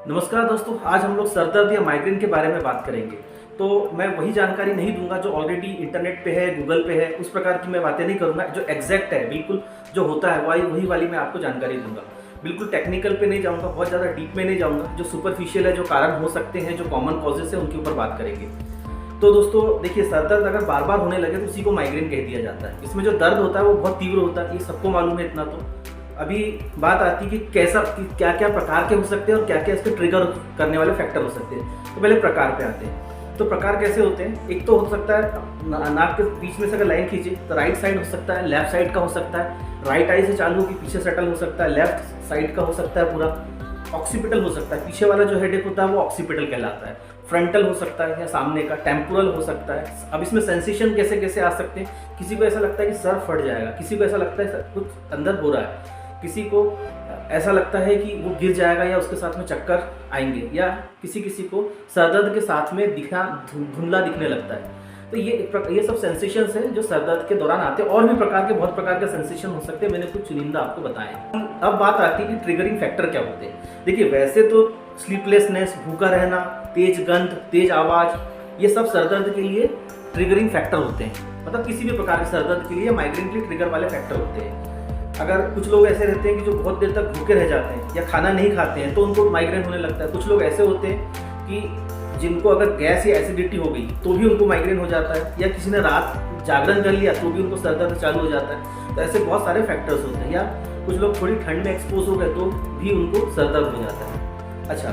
नमस्कार दोस्तों, आज हम लोग सर दर्द या माइग्रेन के बारे में बात करेंगे। तो मैं वही जानकारी नहीं दूंगा जो ऑलरेडी इंटरनेट पे है, गूगल पे है, उस प्रकार की मैं बातें नहीं करूंगा। जो एग्जैक्ट है, बिल्कुल जो होता है वही वाली मैं आपको जानकारी दूंगा। बिल्कुल टेक्निकल पे नहीं जाऊंगा, बहुत ज़्यादा डीप में नहीं जाऊंगा। जो सुपरफिशियल है, जो कारण हो सकते हैं, जो कॉमन कॉजेस है, उनके ऊपर बात करेंगे। तो दोस्तों देखिए, सर दर्द अगर बार बार होने लगे तो उसी को माइग्रेन कह दिया जाता है। इसमें जो दर्द होता है वो बहुत तीव्र होता है, ये सबको मालूम है। इतना तो अभी बात आती है कि क्या क्या प्रकार के हो सकते हैं और क्या क्या इसके ट्रिगर करने वाले फैक्टर हो सकते हैं। तो पहले प्रकार पे आते हैं। तो प्रकार कैसे होते हैं? एक तो हो सकता है नाक के बीच में से अगर लाइन खींचे तो राइट साइड हो सकता है, लेफ्ट साइड का हो सकता है, राइट आई से चालू होकर पीछे सेटल हो सकता है, लेफ्ट साइड का हो सकता है, पूरा ऑक्सीपिटल हो सकता है, पीछे वाला जो हेडेक होता है वो ऑक्सीपिटल कहलाता है। फ्रंटल हो सकता है या सामने का, टेम्पोरल हो सकता है। अब इसमें सेंसेशन कैसे कैसे आ सकते हैं? किसी को ऐसा लगता है कि सर फट जाएगा, किसी को ऐसा लगता है कुछ अंदर हो रहा है, किसी को ऐसा लगता है कि वो गिर जाएगा या उसके साथ में चक्कर आएंगे, या किसी को सर दर्द के साथ में धुंधला दिखने लगता है। तो ये सब सेंसेशंस हैं जो सर दर्द के दौरान आते हैं। और भी बहुत प्रकार के सेंसेशन हो सकते हैं, मैंने कुछ चुनिंदा आपको बताए। अब बात आती है कि ट्रिगरिंग फैक्टर क्या होते हैं। देखिए, वैसे तो स्लीपलेसनेस, भूखा रहना, तेज गंध, तेज आवाज़, ये सब सर दर्द के लिए ट्रिगरिंग फैक्टर होते हैं। मतलब किसी भी प्रकार के सर दर्द के लिए, माइग्रेन के लिए ट्रिगर वाले फैक्टर होते हैं। अगर कुछ लोग ऐसे रहते हैं कि जो बहुत देर तक भूखे रह जाते हैं या खाना नहीं खाते हैं तो उनको माइग्रेन होने लगता है। कुछ लोग ऐसे होते हैं कि जिनको अगर गैस या एसिडिटी हो गई तो भी उनको माइग्रेन हो जाता है, या किसी ने रात जागरण कर लिया तो भी उनको सर दर्द चालू हो जाता है। तो ऐसे बहुत सारे फैक्टर्स होते हैं। या कुछ लोग थोड़ी ठंड में एक्सपोज हो गए तो भी उनको सर दर्द हो जाता है। अच्छा,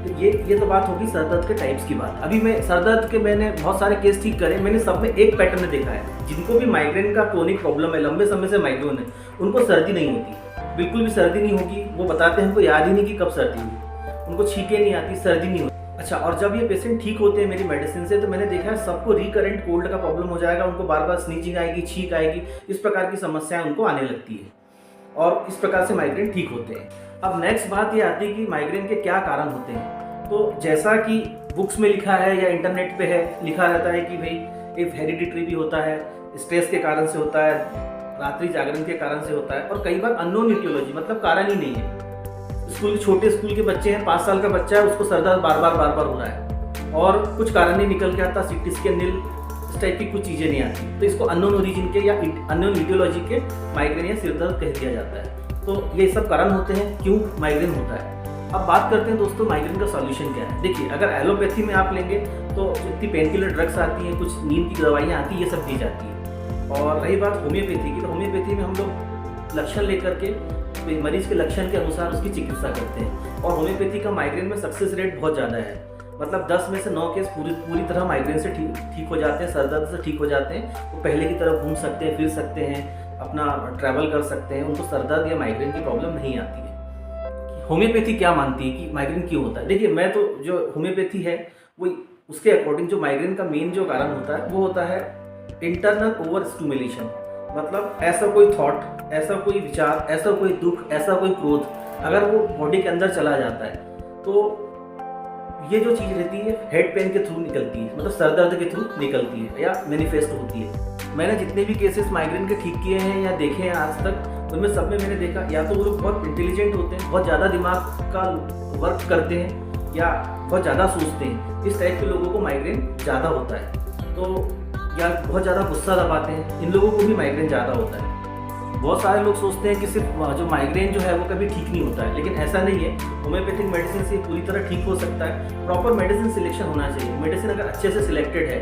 तो ये तो बात होगी सर दर्द के टाइप्स की बात। अभी मैं सर दर्द के मैंने बहुत सारे केस ठीक करे, मैंने सब में एक पैटर्न देखा है। जिनको भी माइग्रेन का क्रोनिक प्रॉब्लम है, लंबे समय से माइग्रेन है, उनको सर्दी नहीं होती, बिल्कुल भी सर्दी नहीं होगी। वो बताते हैं उनको याद ही नहीं कि कब सर्दी हुई, उनको छींकें नहीं आती, सर्दी नहीं होती। अच्छा, और जब ये पेशेंट ठीक होते हैं मेरी मेडिसिन से, तो मैंने देखा है सबको रिकरेंट कोल्ड का प्रॉब्लम हो जाएगा, उनको बार बार स्नीजिंग आएगी, छींक आएगी, इस प्रकार की समस्याएं उनको आने लगती है और इस प्रकार से माइग्रेन ठीक होते हैं। अब नेक्स्ट बात ये आती है कि माइग्रेन के क्या कारण होते हैं। तो जैसा कि बुक्स में लिखा है या इंटरनेट पे है, लिखा रहता है कि भाई एक हेरिडिटरी भी होता है, स्ट्रेस के कारण से होता है, रात्रि जागरण के कारण से होता है, और कई बार अननोन ईटियोलॉजी, मतलब कारण ही नहीं है। छोटे स्कूल के बच्चे हैं, 5 साल का बच्चा है, उसको सर दर्द बार बार हो रहा है और कुछ कारण नहीं निकल के आता, सीटी स्कैन नील, इस टाइप की कुछ चीज़ें नहीं आती, तो इसको अननोन ओरिजिन के या अननोन ईटियोलॉजी के माइग्रेन या सिर दर्द कह दिया जाता है। तो ये सब कारण होते हैं क्यों माइग्रेन होता है। अब बात करते हैं दोस्तों माइग्रेन का सॉल्यूशन क्या है। देखिए, अगर एलोपैथी में आप लेंगे तो जितनी पेन किलर ड्रग्स आती हैं, कुछ नींद की दवाइयाँ आती हैं, ये सब दी जाती है। और रही बात होम्योपैथी की, तो होम्योपैथी में हम लोग लक्षण लेकर के मरीज के लक्षण के अनुसार उसकी चिकित्सा करते हैं। और होम्योपैथी का माइग्रेन में सक्सेस रेट बहुत ज़्यादा है, मतलब 10 में से 9 केस पूरी तरह माइग्रेन से ठीक हो जाते हैं, सर दर्द से ठीक हो जाते हैं। वो पहले की तरह घूम सकते हैं, फिर सकते हैं, अपना ट्रैवल कर सकते हैं, उनको सर दर्द या माइग्रेन की प्रॉब्लम नहीं आती है। होम्योपैथी क्या मानती है कि माइग्रेन क्यों होता है? देखिए, मैं तो जो होम्योपैथी है वो उसके अकॉर्डिंग जो माइग्रेन का मेन जो कारण होता है वो होता है इंटरनल ओवर स्टिमुलेशन। मतलब ऐसा कोई थॉट, ऐसा कोई विचार, ऐसा कोई दुख, ऐसा कोई क्रोध अगर वो बॉडी के अंदर चला जाता है तो ये जो चीज़ रहती है हेड पेन के थ्रू निकलती है, मतलब सर दर्द के थ्रू निकलती है या मैनिफेस्ट होती है। मैंने जितने भी केसेस माइग्रेन के ठीक किए हैं या देखे हैं आज तक, उनमें सब में मैंने देखा या तो वो लोग बहुत इंटेलिजेंट होते हैं, बहुत ज़्यादा दिमाग का वर्क करते हैं, या बहुत ज़्यादा सोचते हैं। इस टाइप के लोगों को माइग्रेन ज़्यादा होता है। तो या बहुत ज़्यादा गुस्सा दबाते हैं, इन लोगों को भी माइग्रेन ज़्यादा होता है। बहुत सारे लोग सोचते हैं कि सिर्फ जो माइग्रेन जो है वो कभी ठीक नहीं होता है, लेकिन ऐसा नहीं है। होम्योपैथिक मेडिसिन से पूरी तरह ठीक हो सकता है। प्रॉपर मेडिसिन सिलेक्शन होना चाहिए। मेडिसिन अगर अच्छे से सिलेक्टेड है,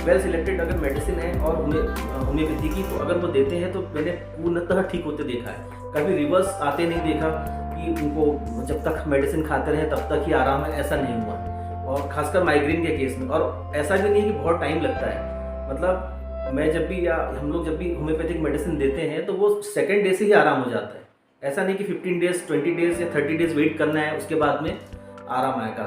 वेल सिलेक्टेड अगर मेडिसिन है और होम्योपैथी की, तो अगर वो देते हैं तो मैंने पूर्णतः ठीक होते देखा है। कभी रिवर्स आते नहीं देखा कि उनको जब तक मेडिसिन खाते रहे तब तक ही आराम है, ऐसा नहीं हुआ। और खासकर माइग्रेन के केस में। और ऐसा भी नहीं है कि बहुत टाइम लगता है, मतलब मैं जब भी या हम लोग जब भी होम्योपैथिक मेडिसिन देते हैं तो वो सेकेंड डे से ही आराम हो जाता है। ऐसा नहीं कि 15 डेज, 20 डेज या 30 डेज वेट करना है उसके बाद में आराम आएगा।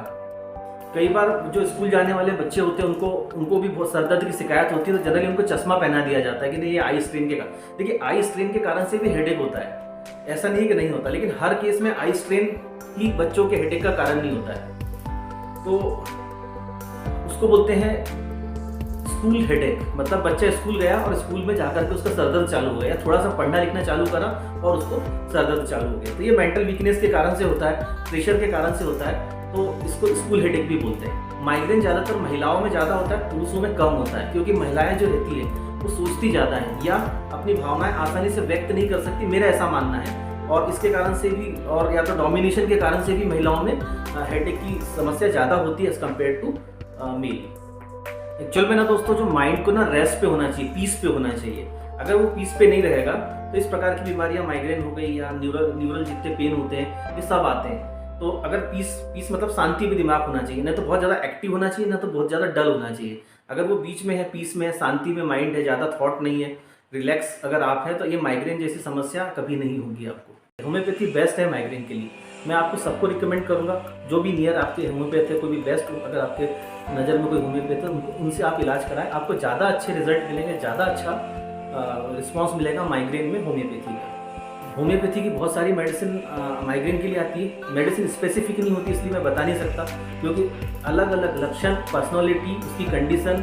कई बार जो स्कूल जाने वाले बच्चे होते हैं उनको भी बहुत सर दर्द की शिकायत होती है, तो जनरली उनको चश्मा पहना दिया जाता है कि नहीं, ये आई स्ट्रेन के कारण। देखिए, आई स्ट्रेन के कारण से भी हेडेक होता है, ऐसा नहीं कि नहीं होता, लेकिन हर केस में आई स्ट्रेन ही बच्चों के हेडेक का कारण नहीं होता है। तो उसको बोलते हैं स्कूल हेडेक, मतलब बच्चा स्कूल गया और स्कूल में जाकर के उसका सर दर्द चालू हो गया, थोड़ा सा पढ़ना लिखना चालू करा और उसको सर दर्द चालू हो गया। तो ये मेंटल वीकनेस के कारण से होता है, प्रेशर के कारण से होता है। तो इसको स्कूल हेडेक भी बोलते हैं। माइग्रेन ज़्यादातर महिलाओं में ज़्यादा होता है, पुरुषों में कम होता है, क्योंकि महिलाएं जो रहती है वो सोचती ज़्यादा है या अपनी भावनाएं आसानी से व्यक्त नहीं कर सकती, मेरा ऐसा मानना है। और इसके कारण से भी, और या तो डोमिनेशन के कारण से भी महिलाओं में हेडेक की समस्या ज़्यादा होती है as compare to male. Actual में ना दोस्तों, जो माइंड को ना रेस्ट पे होना चाहिए, पीस पे होना चाहिए। अगर वो पीस पे नहीं रहेगा तो इस प्रकार की बीमारियां, माइग्रेन हो गई या न्यूरल जितने पेन होते हैं, ये सब आते हैं। तो अगर पीस मतलब शांति में दिमाग होना चाहिए, ना तो बहुत ज़्यादा एक्टिव होना चाहिए, ना तो बहुत ज़्यादा डल होना चाहिए। अगर वो बीच में है, पीस में है, शांति में माइंड है, ज़्यादा थॉट नहीं है, रिलैक्स अगर आप हैं, तो ये माइग्रेन जैसी समस्या कभी नहीं होगी आपको। होम्योपैथी बेस्ट है माइग्रेन के लिए। मैं आपको सबको रिकमेंड करूंगा, जो भी नियर आपके होम्योपैथ है, कोई भी बेस्ट, अगर आपके नज़र में कोई होम्योपैथ है, उनसे आप इलाज कराएं, आपको ज़्यादा अच्छे रिजल्ट मिलेंगे, ज़्यादा अच्छा रिस्पॉन्स मिलेगा माइग्रेन में होम्योपैथी का। होम्योपैथी की बहुत सारी मेडिसिन माइग्रेन के लिए आती है। मेडिसिन स्पेसिफिक नहीं होती, इसलिए मैं बता नहीं सकता, क्योंकि अलग अलग लक्षण, पर्सनैलिटी, उसकी कंडीशन,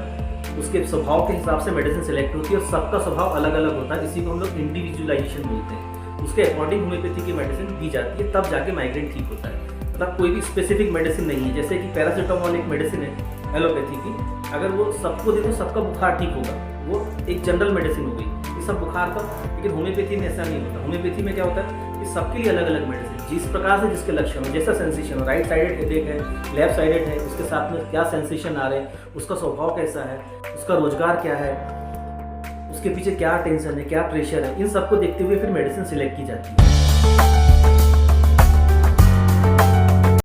उसके स्वभाव के हिसाब से मेडिसिन सेलेक्ट होती है और सबका स्वभाव अलग अलग होता है। इसी को हम लोग इंडिविजुअलाइजेशन बोलते हैं। उसके अकॉर्डिंग होम्योपैथी की मेडिसिन दी जाती है, तब जाके माइग्रेन ठीक होता है। मतलब कोई भी स्पेसिफिक मेडिसिन नहीं है, जैसे कि पैरासीटामोल एक मेडिसिन है एलोपैथी की, अगर वो सबको दे दो सबका बुखार ठीक होगा, वो एक जनरल मेडिसिन हो गई, ये सब बुखार का। लेकिन होम्योपैथी में ऐसा नहीं होता। होम्योपैथी में क्या होता है कि सबके लिए अलग अलग मेडिसिन, जिस प्रकार से जिसके लक्षण हो, जैसा सेंसेशन हो, राइट साइडेड हेडेक है, लेफ्ट साइडेड है, उसके साथ में क्या सेंसेशन आ रहे हैं, उसका स्वभाव कैसा है, उसका रोजगार क्या है, उसके पीछे क्या टेंशन है, क्या प्रेशर है, इन सबको देखते हुए फिर मेडिसिन सिलेक्ट की जाती है।